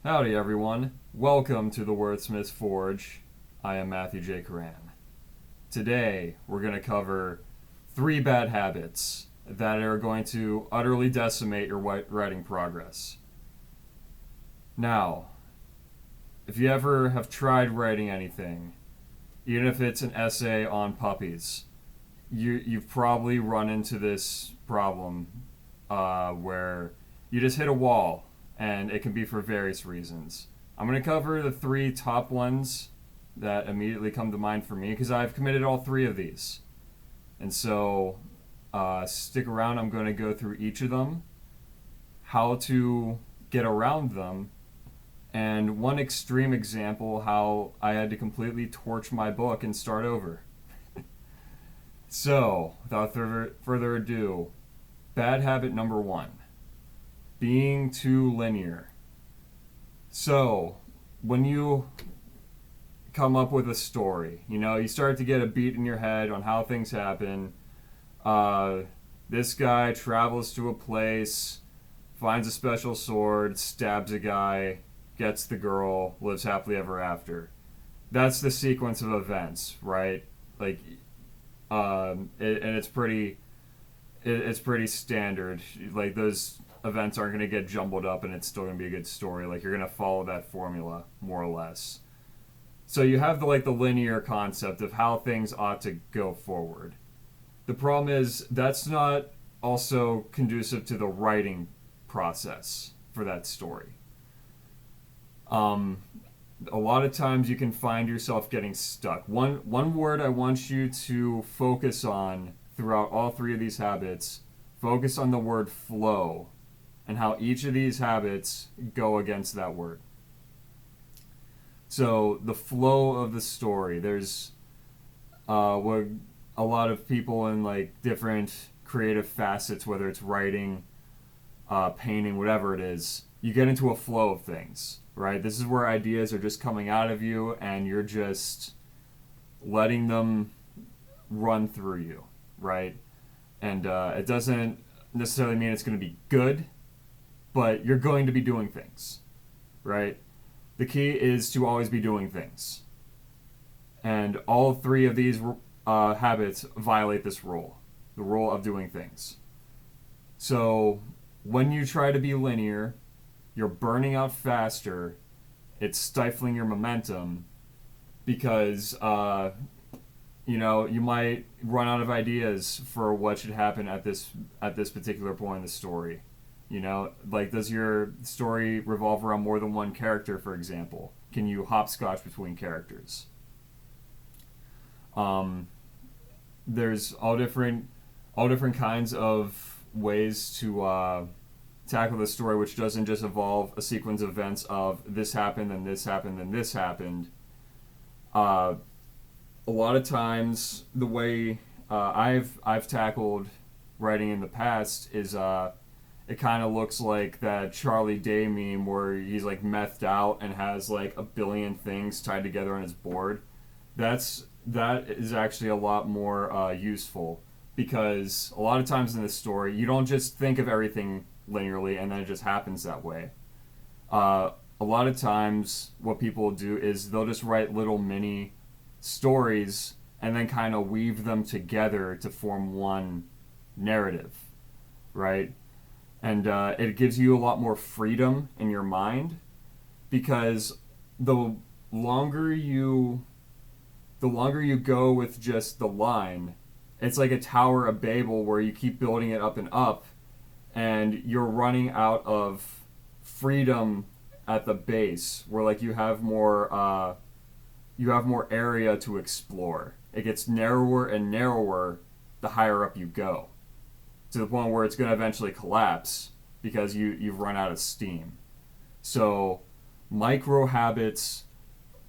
Howdy, everyone. Welcome to the Wordsmith's Forge. I am Matthew J. Coran. Today, we're going to cover 3 bad habits that are going to utterly decimate your writing progress. Now, if you ever have tried writing anything, even if it's an essay on puppies, you've probably run into this problem where you just hit a wall, and it can be for various reasons. I'm going to cover the 3 top ones that immediately come to mind for me because I've committed all 3 of these. And so stick around. I'm going to go through each of them, how to get around them, and one extreme example how I had to completely torch my book and start over. So, without further ado, bad habit number 1, being too linear. So, when you come up with a story, you start to get a beat in your head on how things happen. This guy travels to a place, finds a special sword, stabs a guy, gets the girl, lives happily ever after. That's the sequence of events, right? And it's pretty standard. Like, those events aren't going to get jumbled up and it's still going to be a good story. Like, you're going to follow that formula more or less. So you have the linear concept of how things ought to go forward. The problem is that's not also conducive to the writing process for that story. A lot of times you can find yourself getting stuck. One word I want you to focus on throughout all 3 of these habits, focus on the word flow and how each of these habits go against that word. So the flow of the story, there's what a lot of people in different creative facets, whether it's writing, painting, whatever it is, you get into a flow of things, right? This is where ideas are just coming out of you and you're just letting them run through you, right? And it doesn't necessarily mean it's going to be good, but you're going to be doing things, right? The key is to always be doing things. And all 3 of these habits violate this rule, the rule of doing things. So when you try to be linear, you're burning out faster, it's stifling your momentum because, you might run out of ideas for what should happen at this particular point in the story. Does your story revolve around more than one character, for example? Can you hopscotch between characters? There's all different kinds of ways to tackle the story, which doesn't just involve a sequence of events of this happened, and this happened, and this happened. A lot of times, the way I've tackled writing in the past is it kind of looks like that Charlie Day meme where he's methed out and has a billion things tied together on his board. That is actually a lot more useful because a lot of times in this story you don't just think of everything linearly and then it just happens that way. A lot of times what people do is they'll just write little mini stories and then kind of weave them together to form one narrative, right? And it gives you a lot more freedom in your mind because the longer you go with just the line, it's like a Tower of Babel where you keep building it up and up, and you're running out of freedom at the base where you have more area to explore. It gets narrower and narrower the higher up you go, to the point where it's going to eventually collapse because you've run out of steam. So micro habits,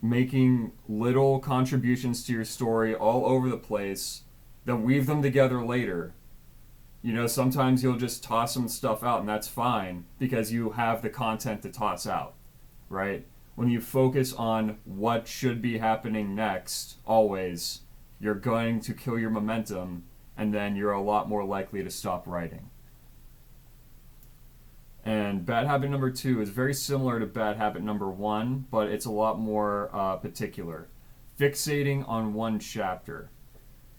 making little contributions to your story all over the place, then weave them together later. Sometimes you'll just toss some stuff out and that's fine because you have the content to toss out, right? When you focus on what should be happening next, always, you're going to kill your momentum and then you're a lot more likely to stop writing. And bad habit number 2 is very similar to bad habit number 1, but it's a lot more particular. Fixating on one chapter.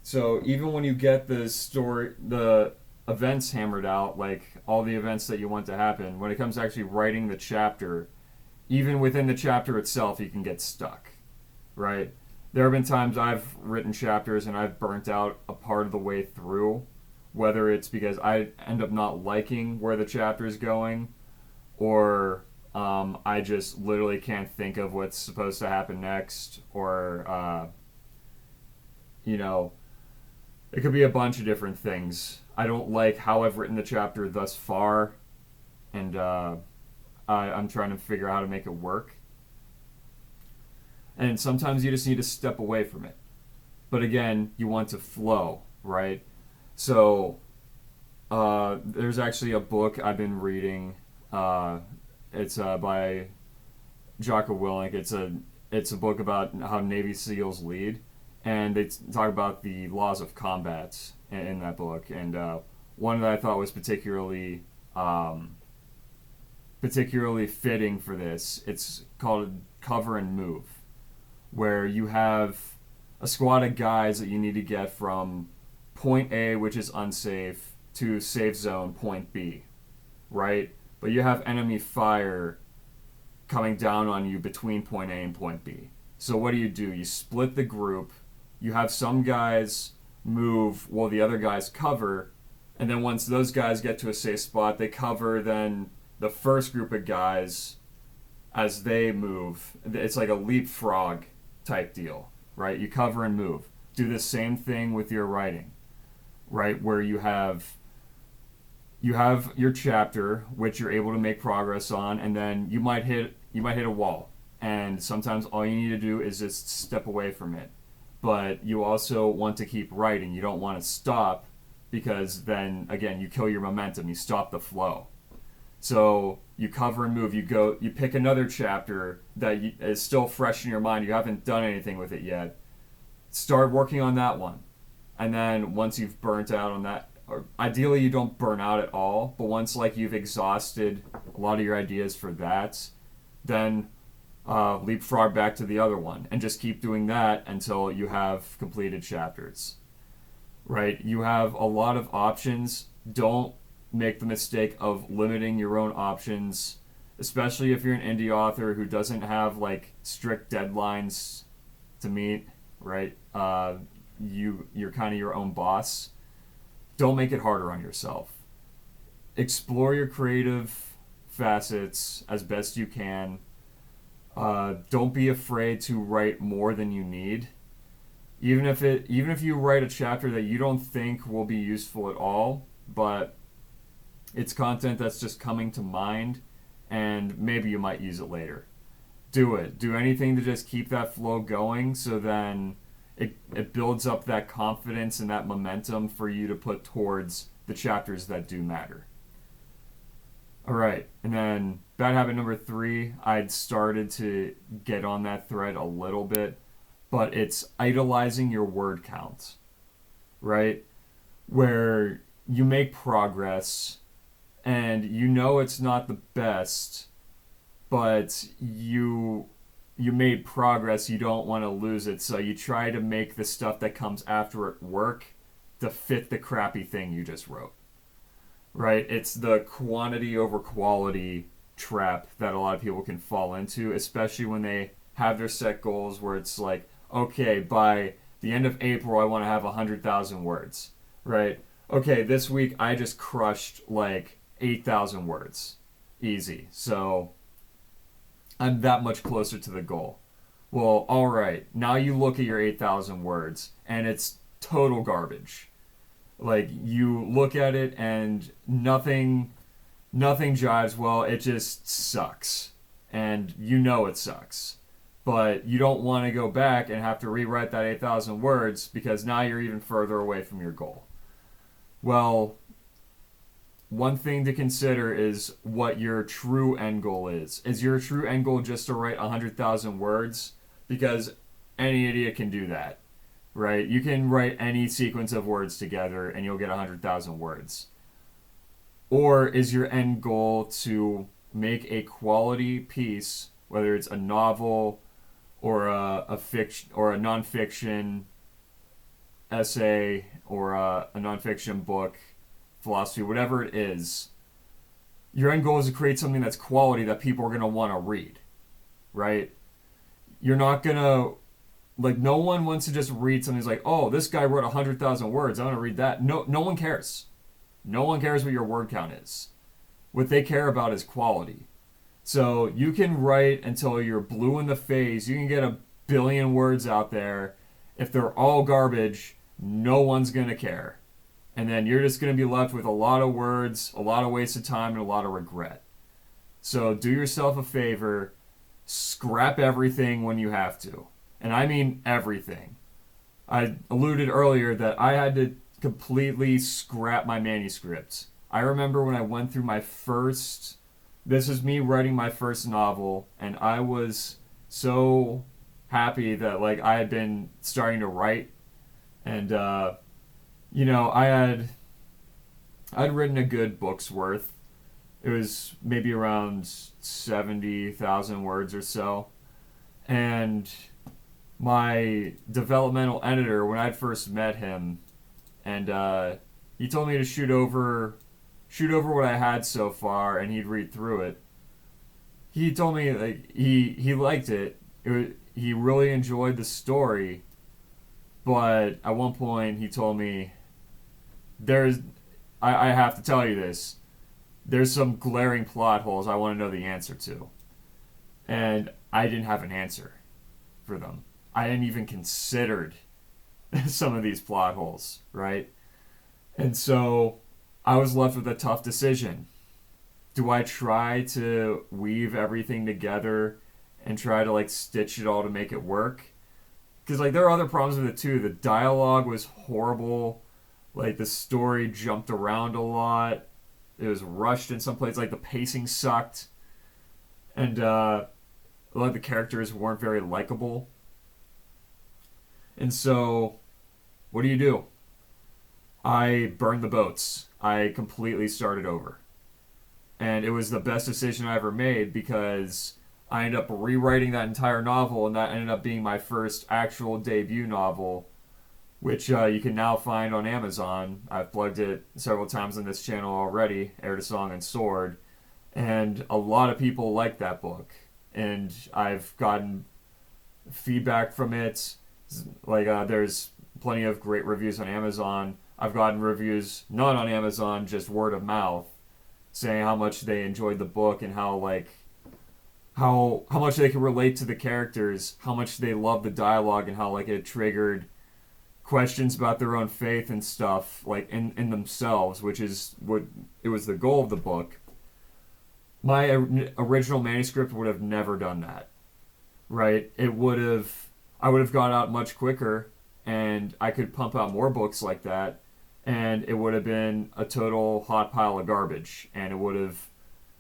So even when you get the events hammered out, like all the events that you want to happen, when it comes to actually writing the chapter, even within the chapter itself, you can get stuck, right? There have been times I've written chapters and I've burnt out a part of the way through, whether it's because I end up not liking where the chapter is going, or I just literally can't think of what's supposed to happen next, or, you know, it could be a bunch of different things. I don't like how I've written the chapter thus far, and I'm trying to figure out how to make it work. And sometimes you just need to step away from it. But again, you want to flow, right? So there's actually a book I've been reading. It's by Jocko Willink. It's a book about how Navy SEALs lead, and they talk about the laws of combat in that book. And one that I thought was particularly fitting for this, it's called Cover and Move, where you have a squad of guys that you need to get from point A, which is unsafe, to safe zone point B, right? But you have enemy fire coming down on you between point A and point B. So what do? You split the group, you have some guys move while the other guys cover, and then once those guys get to a safe spot, they cover then the first group of guys as they move. It's like a leapfrog type deal, right? You cover and move. Do the same thing with your writing, right? Where you have your chapter, which you're able to make progress on, and then you might hit a wall. And sometimes all you need to do is just step away from it. But you also want to keep writing. You don't want to stop, because then again you kill your momentum. You stop the flow. So you cover and move. You pick another chapter that is still fresh in your mind. You haven't done anything with it yet. Start working on that one. And then once you've burnt out on that, or ideally you don't burn out at all, but once like you've exhausted a lot of your ideas for that, then leapfrog back to the other one and just keep doing that until you have completed chapters. Right? You have a lot of options. Don't make the mistake of limiting your own options, especially if you're an indie author who doesn't have like strict deadlines to meet, right? You're kind of your own boss. Don't make it harder on yourself. Explore your creative facets as best you can. Don't be afraid to write more than you need. Even if you write a chapter that you don't think will be useful at all, but it's content that's just coming to mind, and maybe you might use it later. Do it. Do anything to just keep that flow going, so then it builds up that confidence and that momentum for you to put towards the chapters that do matter. All right, and then bad habit number 3, I'd started to get on that thread a little bit, but it's idolizing your word count, right? Where you make progress and you know it's not the best, but you made progress, you don't want to lose it, so you try to make the stuff that comes after it work to fit the crappy thing you just wrote. Right? It's the quantity over quality trap that a lot of people can fall into, especially when they have their set goals where it's like, okay, by the end of April, I want to have 100,000 words, right? Okay, this week I just crushed like 8,000 words. Easy. So I'm that much closer to the goal. Well, all right, now you look at your 8,000 words and it's total garbage. Like, you look at it and nothing jives well. It just sucks. And you know it sucks. But you don't want to go back and have to rewrite that 8,000 words because now you're even further away from your goal. Well, one thing to consider is what your true end goal is. Is your true end goal just to write 100,000 words? Because any idiot can do that. Right? You can write any sequence of words together and you'll get 100,000 words. Or is your end goal to make a quality piece, whether it's a novel or a fiction or a nonfiction essay or a nonfiction book, philosophy, whatever it is? Your end goal is to create something that's quality that people are going to want to read, right? You're not going to, like, no one wants to just read something that's like, oh, this guy wrote 100,000 words. I want to read that. No one cares. No one cares what your word count is. What they care about is quality. So you can write until you're blue in the face. You can get a billion words out there. If they're all garbage, no one's going to care. And then you're just going to be left with a lot of words, a lot of wasted time, and a lot of regret. So do yourself a favor, scrap everything when you have to. And I mean everything. I alluded earlier that I had to completely scrap my manuscript. I remember when I went through my first, this is me writing my first novel, and I was so happy that like I had been starting to write, and I'd written a good book's worth. It was maybe around 70,000 words or so, and my developmental editor, when I'd first met him, and he told me to shoot over what I had so far, and he'd read through it. He told me like he liked it. He really enjoyed the story, but at one point he told me, "There's, I have to tell you this. There's some glaring plot holes I want to know the answer to," and I didn't have an answer for them. I hadn't even considered some of these plot holes, right? And so I was left with a tough decision. Do I try to weave everything together and try to like stitch it all to make it work? Because like there are other problems with it too. The dialogue was horrible. Like the story jumped around a lot. It was rushed in some places. Like the pacing sucked, and a lot of the characters weren't very likable. And so, what do? I burned the boats. I completely started over. And it was the best decision I ever made because I ended up rewriting that entire novel, and that ended up being my first actual debut novel, which you can now find on Amazon. I've plugged it several times on this channel already, Heir to Song and Sword. And a lot of people like that book. And I've gotten feedback from it. Like, there's plenty of great reviews on Amazon. I've gotten reviews not on Amazon, just word of mouth, saying how much they enjoyed the book and how like how much they can relate to the characters, how much they love the dialogue, and how like it triggered questions about their own faith and stuff like in themselves, which is what it was the goal of the book. My original manuscript would have never done that, right? I would have gone out much quicker, and I could pump out more books like that, and it would have been a total hot pile of garbage, and it would have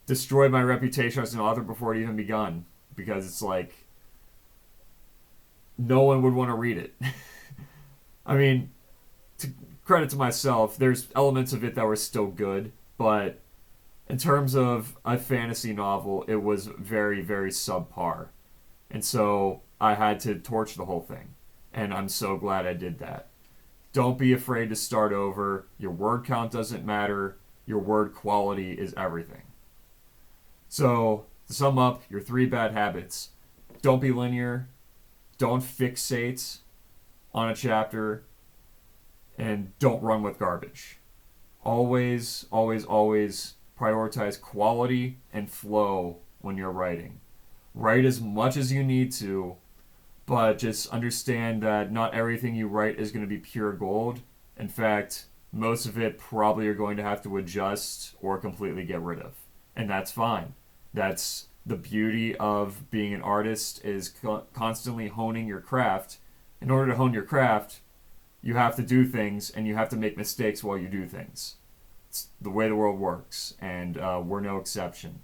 destroyed my reputation as an author before it even begun, because it's like no one would want to read it. I mean, to credit to myself, there's elements of it that were still good, but in terms of a fantasy novel, it was very, very subpar. And so I had to torch the whole thing. And I'm so glad I did that. Don't be afraid to start over. Your word count doesn't matter. Your word quality is everything. So, to sum up, your 3 bad habits. Don't be linear. Don't fixate on a chapter. And don't run with garbage. Always, always, always prioritize quality and flow when you're writing. Write as much as you need to, but just understand that not everything you write is going to be pure gold. In fact, most of it probably you're going to have to adjust or completely get rid of. And that's fine. That's the beauty of being an artist, is constantly honing your craft. In order to hone your craft, you have to do things, and you have to make mistakes while you do things. It's the way the world works, and we're no exception.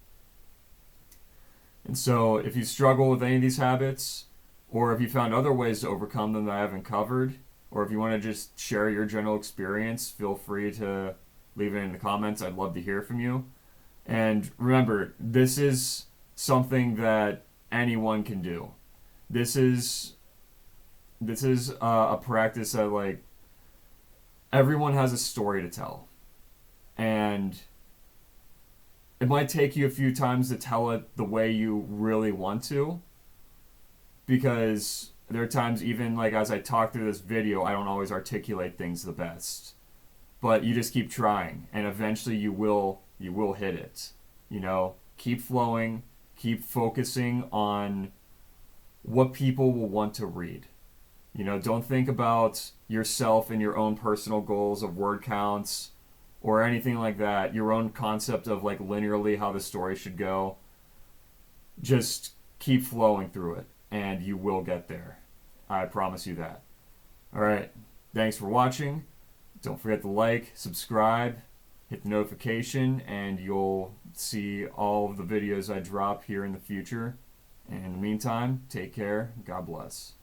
And so if you struggle with any of these habits, or if you found other ways to overcome them that I haven't covered, or if you want to just share your general experience, feel free to leave it in the comments. I'd love to hear from you. And remember, this is something that anyone can do. This is a practice that, like, everyone has a story to tell, and it might take you a few times to tell it the way you really want to, because there are times, even like as I talk through this video, I don't always articulate things the best. But you just keep trying, and eventually you will hit it. You know, keep flowing, keep focusing on what people will want to read. You know, don't think about yourself and your own personal goals of word counts or anything like that, your own concept of like linearly how the story should go. Just keep flowing through it, and you will get there. I promise you that. All right. Thanks for watching. Don't forget to like, subscribe, hit the notification, and you'll see all of the videos I drop here in the future. And in the meantime, take care. God bless.